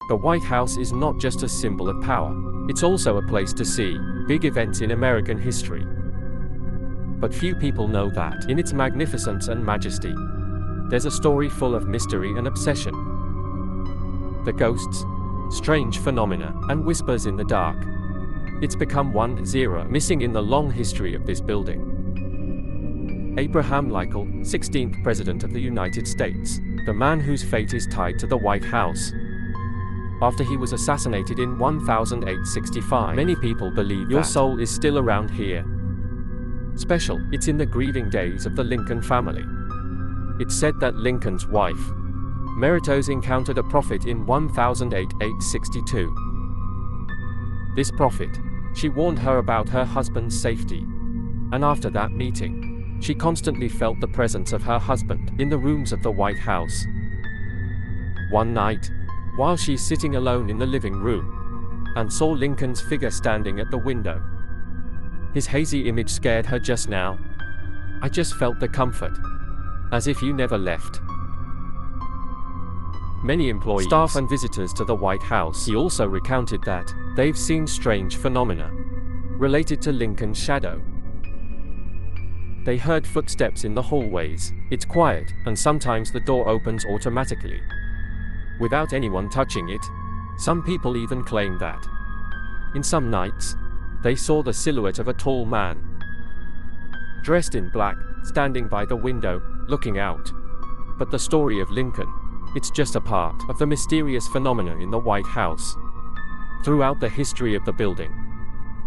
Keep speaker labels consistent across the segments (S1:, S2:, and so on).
S1: The White House is not just a symbol of power, it's also a place to see big events in American history. But few people know that, in its magnificence and majesty, there's a story full of mystery and obsession. The ghosts, strange phenomena, and whispers in the dark. It's become 1-0 missing in the long history of this building. Abraham Lincoln, 16th President of the United States, the man whose fate is tied to the White House. After he was assassinated in 1865, many people believe your soul is still around here. Special, it's in the grieving days of the Lincoln family. It's said that Lincoln's wife, Meritos, encountered a prophet in 1862. This prophet, she warned her about her husband's safety. And after that meeting, she constantly felt the presence of her husband in the rooms of the White House. One night, while she's sitting alone in the living room, and saw Lincoln's figure standing at the window. His hazy image scared her just now. I just felt the comfort, as if you never left. Many employees, staff and visitors to the White House, he also recounted that they've seen strange phenomena related to Lincoln's shadow. They heard footsteps in the hallways, it's quiet, and sometimes the door opens automatically, without anyone touching it. Some people even claim that, in some nights, they saw the silhouette of a tall man, dressed in black, standing by the window, looking out. But the story of Lincoln, it's just a part of the mysterious phenomena in the White House. Throughout the history of the building,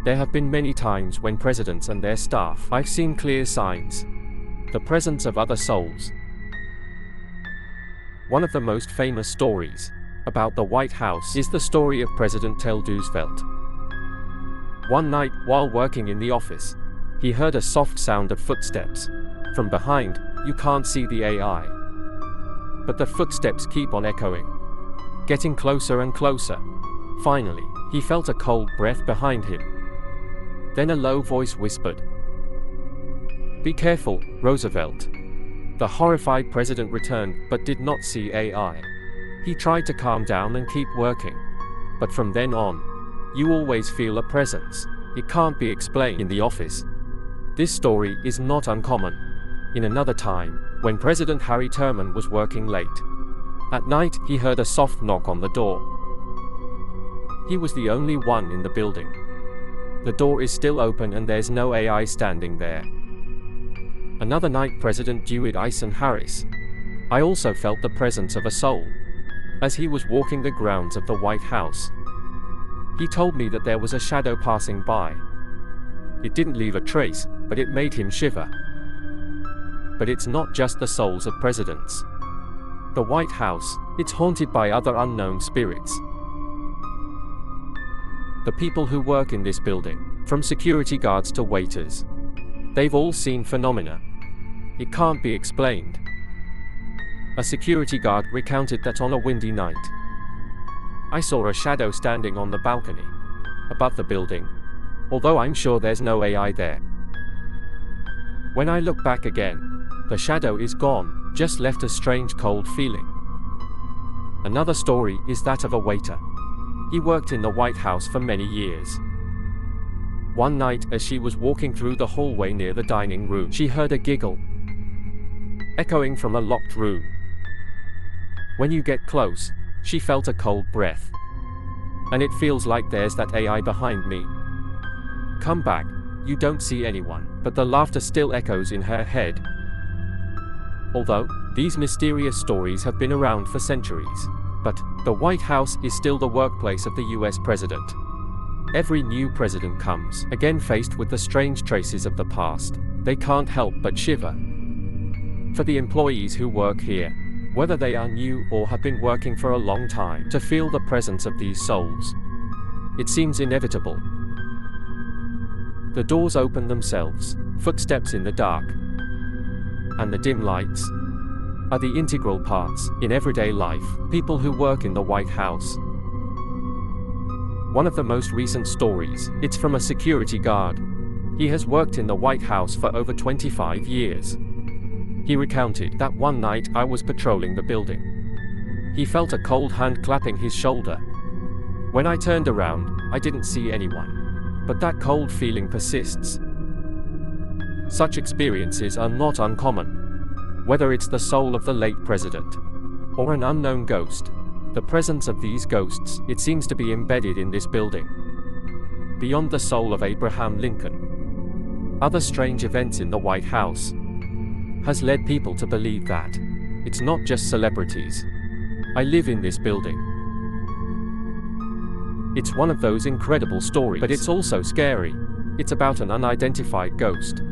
S1: there have been many times when presidents and their staff have seen clear signs, the presence of other souls. One of the most famous stories about the White House is the story of President Theodore Roosevelt. One night, while working in the office, he heard a soft sound of footsteps. From behind, you can't see the AI, but the footsteps keep on echoing, getting closer and closer. Finally, he felt a cold breath behind him. Then a low voice whispered, "Be careful, Roosevelt." The horrified president returned, but did not see AI. He tried to calm down and keep working. But from then on, you always feel a presence. It can't be explained. In the office, this story is not uncommon. In another time, when President Harry Truman was working late at night, he heard a soft knock on the door. He was the only one in the building. The door is still open and there's no AI standing there. Another night, President Dwight Eisenhower, I also felt the presence of a soul as he was walking the grounds of the White House. He told me that there was a shadow passing by. It didn't leave a trace, but it made him shiver. But it's not just the souls of presidents. The White House, it's haunted by other unknown spirits. The people who work in this building, from security guards to waiters, they've all seen phenomena. It can't be explained. A security guard recounted that on a windy night, I saw a shadow standing on the balcony above the building, although I'm sure there's no AI there. When I look back again, the shadow is gone, just left a strange cold feeling. Another story is that of a waiter. He worked in the White House for many years. One night, as she was walking through the hallway near the dining room, she heard a giggle echoing from a locked room. When you get close, she felt a cold breath. And it feels like there's that AI behind me. Come back, you don't see anyone, but the laughter still echoes in her head. Although these mysterious stories have been around for centuries, but the White House is still the workplace of the US president. Every new president comes again faced with the strange traces of the past. They can't help but shiver. For the employees who work here, whether they are new or have been working for a long time, to feel the presence of these souls, it seems inevitable. The doors open themselves, footsteps in the dark, and the dim lights are the integral parts in everyday life. People who work in the White House. One of the most recent stories, it's from a security guard. He has worked in the White House for over 25 years. He recounted that one night I was patrolling the building. He felt a cold hand clapping his shoulder, When I turned around, I didn't see anyone. But that cold feeling persists. Such experiences are not uncommon. Whether it's the soul of the late president or an unknown ghost, the presence of these ghosts, it seems to be embedded in this building. Beyond the soul of Abraham Lincoln, other strange events in the White House has led people to believe that it's not just celebrities. I live in this building. It's one of those incredible stories, but it's also scary. It's about an unidentified ghost,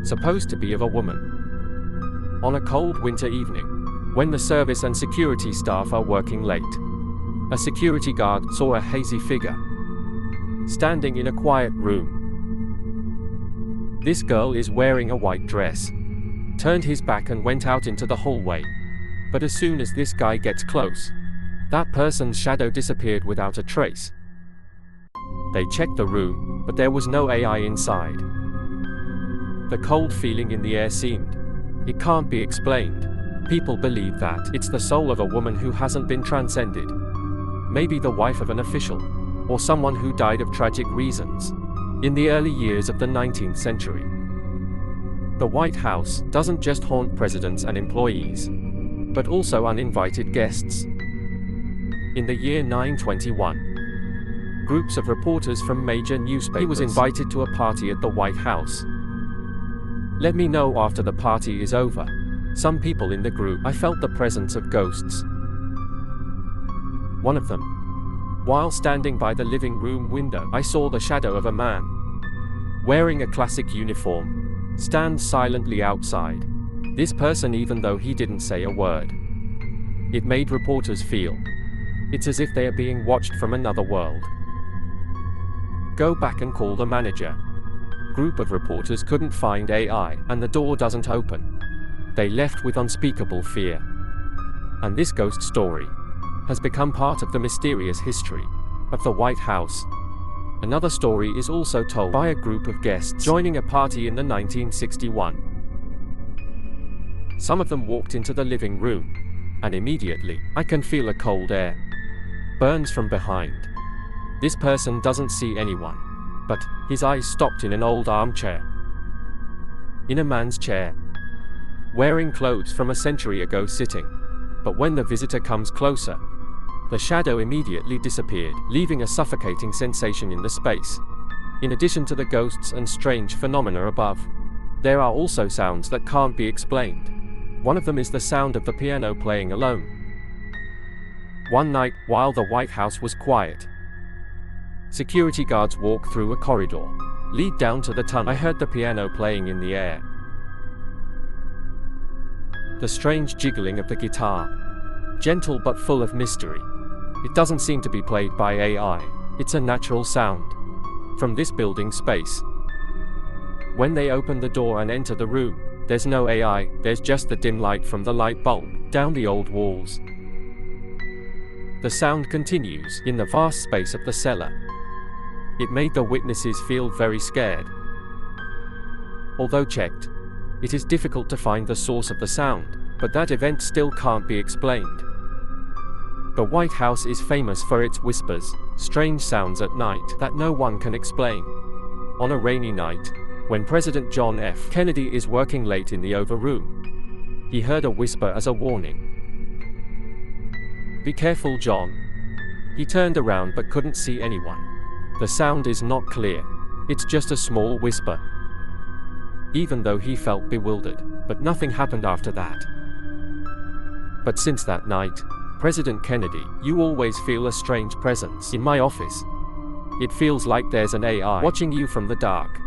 S1: supposed to be of a woman. On a cold winter evening, when the service and security staff are working late, a security guard saw a hazy figure standing in a quiet room. This girl is wearing a white dress, turned his back and went out into the hallway. But as soon as this guy gets close, that person's shadow disappeared without a trace. They checked the room, but there was no AI inside. The cold feeling in the air seemed, it can't be explained. People believe that it's the soul of a woman who hasn't been transcended. Maybe the wife of an official, or someone who died of tragic reasons in the early years of the 19th century. The White House doesn't just haunt presidents and employees, but also uninvited guests. In the year 921, groups of reporters from major newspapers. He was invited to a party at the White House. Let me know after the party is over. Some people in the group, I felt the presence of ghosts. One of them, while standing by the living room window, I saw the shadow of a man wearing a classic uniform stand silently outside. This person, even though he didn't say a word, it made reporters feel it's as if they are being watched from another world. Go back and call the manager. Group of reporters couldn't find AI, and the door doesn't open. They left with unspeakable fear. And this ghost story has become part of the mysterious history of the White House. Another story is also told by a group of guests joining a party in the 1961. Some of them walked into the living room, and immediately, I can feel a cold air burns from behind. This person doesn't see anyone, but his eyes stopped in an old armchair. In a man's chair, wearing clothes from a century ago sitting. But when the visitor comes closer, the shadow immediately disappeared, leaving a suffocating sensation in the space. In addition to the ghosts and strange phenomena above, there are also sounds that can't be explained. One of them is the sound of the piano playing alone. One night, while the White House was quiet, security guards walked through a corridor, lead down to the tunnel. I heard the piano playing in the air. The strange jiggling of the guitar, gentle but full of mystery. It doesn't seem to be played by AI, it's a natural sound from this building space. When they open the door and enter the room, there's no AI, there's just the dim light from the light bulb down the old walls. The sound continues in the vast space of the cellar. It made the witnesses feel very scared. Although checked, it is difficult to find the source of the sound, but that event still can't be explained. The White House is famous for its whispers, strange sounds at night that no one can explain. On a rainy night, when President John F. Kennedy is working late in the Oval Room, he heard a whisper as a warning. "Be careful, John." He turned around but couldn't see anyone. The sound is not clear. It's just a small whisper. Even though he felt bewildered, but nothing happened after that. But since that night, President Kennedy, you always feel a strange presence in my office. It feels like there's an AI watching you from the dark.